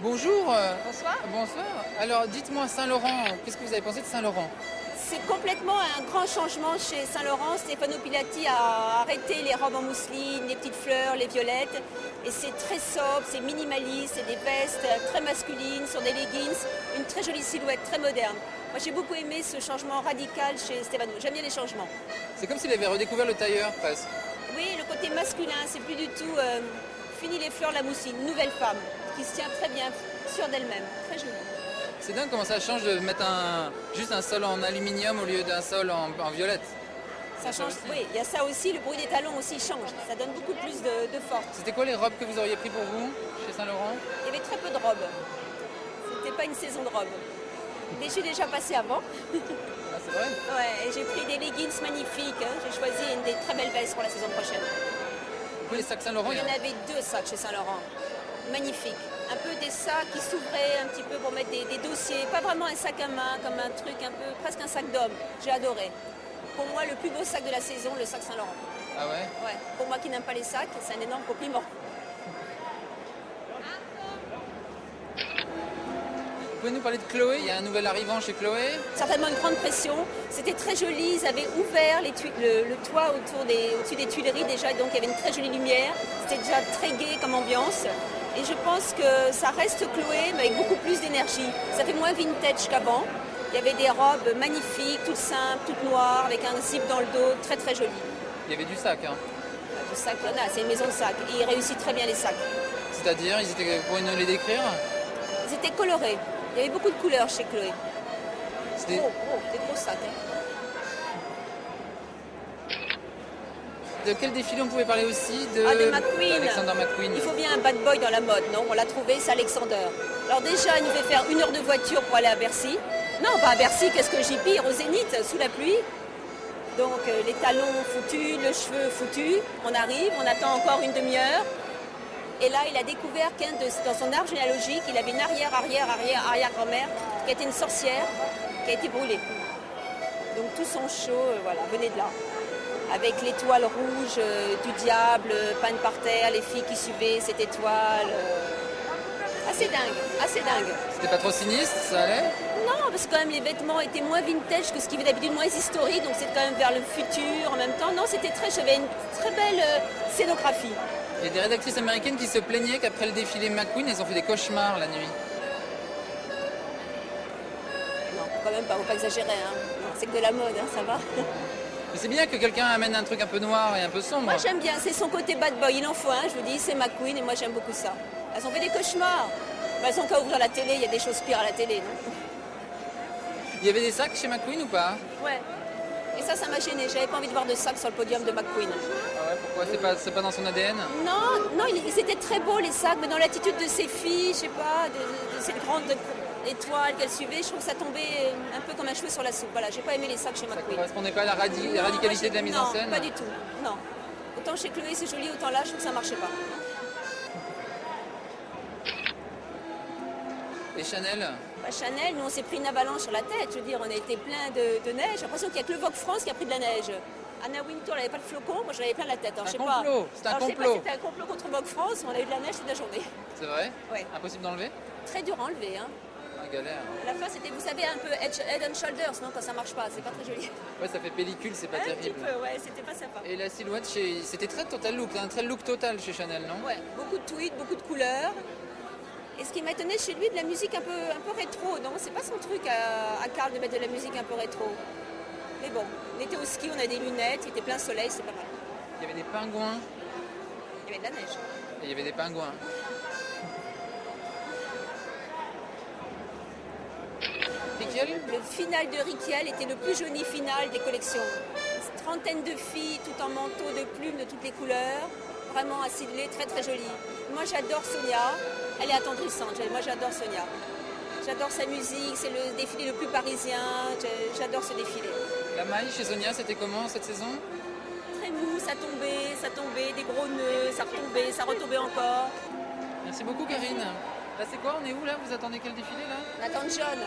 Bonjour. Bonsoir. Bonsoir. Alors, dites-moi, Saint-Laurent, qu'est-ce que vous avez pensé de Saint-Laurent? C'est complètement un grand changement chez Saint-Laurent. Stefano Pilati a arrêté les robes en mousseline, les petites fleurs, les violettes. Et c'est très sobre, c'est minimaliste, c'est des vestes très masculines sur des leggings, une très jolie silhouette, très moderne. Moi j'ai beaucoup aimé ce changement radical chez Stefano. J'aime bien les changements. C'est comme s'il avait redécouvert le tailleur, presque. Oui, le côté masculin, c'est plus du tout fini les fleurs, la mousseline. Nouvelle femme qui se tient très bien, sûre d'elle-même, très jolie. C'est dingue comment ça change de mettre juste un sol en aluminium au lieu d'un sol en violette. Ça change, oui, il y a ça aussi, le bruit des talons aussi change. Ça donne beaucoup plus de force. C'était quoi les robes que vous auriez pris pour vous, chez Saint-Laurent? Il y avait très peu de robes. C'était pas une saison de robes. Mais je suis déjà passée avant. Ah, c'est vrai? Ouais, et j'ai pris des leggings magnifiques. J'ai choisi une des très belles vestes pour la saison prochaine. Les sacs Saint-Laurent, Il y en avait 2 sacs chez Saint-Laurent. Magnifiques. Un peu des sacs qui s'ouvraient un petit peu pour mettre des dossiers. Pas vraiment un sac à main, comme un truc un peu, presque un sac d'homme. J'ai adoré. Pour moi, le plus beau sac de la saison, le sac Saint-Laurent. Ah ouais? Ouais. Pour moi qui n'aime pas les sacs, c'est un énorme compliment. Vous pouvez nous parler de Chloé? Il y a un nouvel arrivant chez Chloé. Certainement une grande pression. C'était très joli. Ils avaient ouvert le toit au-dessus des Tuileries déjà, donc il y avait une très jolie lumière. C'était déjà très gai comme ambiance. Et je pense que ça reste Chloé, mais avec beaucoup plus d'énergie. Ça fait moins vintage qu'avant. Il y avait des robes magnifiques, toutes simples, toutes noires, avec un zip dans le dos, très très joli. Il y avait du sac, hein. Du sac, il y en a, c'est une maison de sacs. Et ils réussissent très bien les sacs. C'est-à-dire, vous pourriez nous les décrire? Ils étaient colorés. Il y avait beaucoup de couleurs chez Chloé. C'était... Des gros sacs. Hein. De quel défilé on pouvait parler aussi? De McQueen. Alexander McQueen. Il faut bien un bad boy dans la mode, non? On l'a trouvé, c'est Alexander. Alors déjà, il nous fait faire 1 heure de voiture pour aller à Bercy. Non, pas à Bercy, qu'est-ce que j'y pire? Au Zénith, sous la pluie. Donc les talons foutus, le cheveu foutu. On arrive, on attend encore une demi-heure. Et là, il a découvert dans son arbre généalogique, il avait une arrière-grand-mère qui était une sorcière, qui a été brûlée. Donc tout son show, voilà, venait de là. Avec l'étoile rouge du diable peinte par terre, les filles qui suivaient cette étoile. Assez dingue, assez dingue. C'était pas trop sinistre, ça allait? Non, parce que quand même les vêtements étaient moins vintage que ce qui est d'habitude, moins historique, donc c'est quand même vers le futur en même temps. Non, j'avais une très belle scénographie. Il y a des rédactrices américaines qui se plaignaient qu'après le défilé McQueen, elles ont fait des cauchemars la nuit. Non, quand même pas, faut pas exagérer. Hein. C'est que de la mode, hein, ça va. Mais c'est bien que quelqu'un amène un truc un peu noir et un peu sombre. Moi j'aime bien, c'est son côté bad boy, il en faut un, je vous dis, c'est McQueen et moi j'aime beaucoup ça. Elles ont fait des cauchemars. Elles ont qu'à ouvrir la télé, il y a des choses pires à la télé, non? Il y avait des sacs chez McQueen ou pas? Ouais. Et ça m'a gêné, j'avais pas envie de voir de sacs sur le podium de McQueen. Ah ouais, pourquoi? C'est pas dans son ADN? Non, ils étaient très beaux les sacs, mais dans l'attitude de ces filles, je sais pas, de ces grandes étoiles qu'elles suivaient, je trouve que ça tombait un peu comme un cheveu sur la soupe. Voilà, j'ai pas aimé les sacs chez McQueen. Ça correspondait pas à la radicalité de la mise en scène? Non, pas du tout, non. Autant chez Chloé c'est joli, autant là je trouve que ça marchait pas. Et Chanel? Chanel, nous on s'est pris une avalanche sur la tête, je veux dire, on a été plein de neige. J'ai l'impression qu'il n'y a que le Vogue France qui a pris de la neige. Anna Wintour, elle n'avait pas de flocons, moi j'en avais plein la tête. C'est un complot. C'était un complot contre Vogue France, on a eu de la neige toute la journée. C'est vrai? Ouais. Impossible d'enlever? Très dur à enlever, hein. Ah, galère. À la fin, c'était, vous savez, un peu head and shoulders, non, quand ça marche pas, c'est pas très joli. Ouais, ça fait pellicule, c'est pas Un terrible. petit peu, ouais, c'était pas sympa. Et la silhouette, c'était très total look, un très look total chez Chanel, non? Ouais, beaucoup de tweeds, beaucoup de couleurs. Et ce qui m'a étonné chez lui, de la musique un peu rétro. Non, c'est pas son truc à Karl de mettre de la musique un peu rétro. Mais bon, on était au ski, on a des lunettes, il était plein soleil, c'est pas mal. Il y avait des pingouins. Il y avait de la neige. Et il y avait des pingouins. Riquel? Le final de Riquel était le plus joli final des collections. Une trentaine de filles, tout en manteau de plumes de toutes les couleurs. Vraiment acidulé, très très joli. Moi j'adore Sonia, elle est attendrissante. Moi j'adore Sonia. J'adore sa musique, c'est le défilé le plus parisien. J'adore ce défilé. La maille chez Sonia, c'était comment cette saison? Très mou, ça tombait, des gros nœuds, ça retombait encore. Merci beaucoup Karine. Là c'est quoi? On est où là? Vous attendez quel défilé là? On attend John.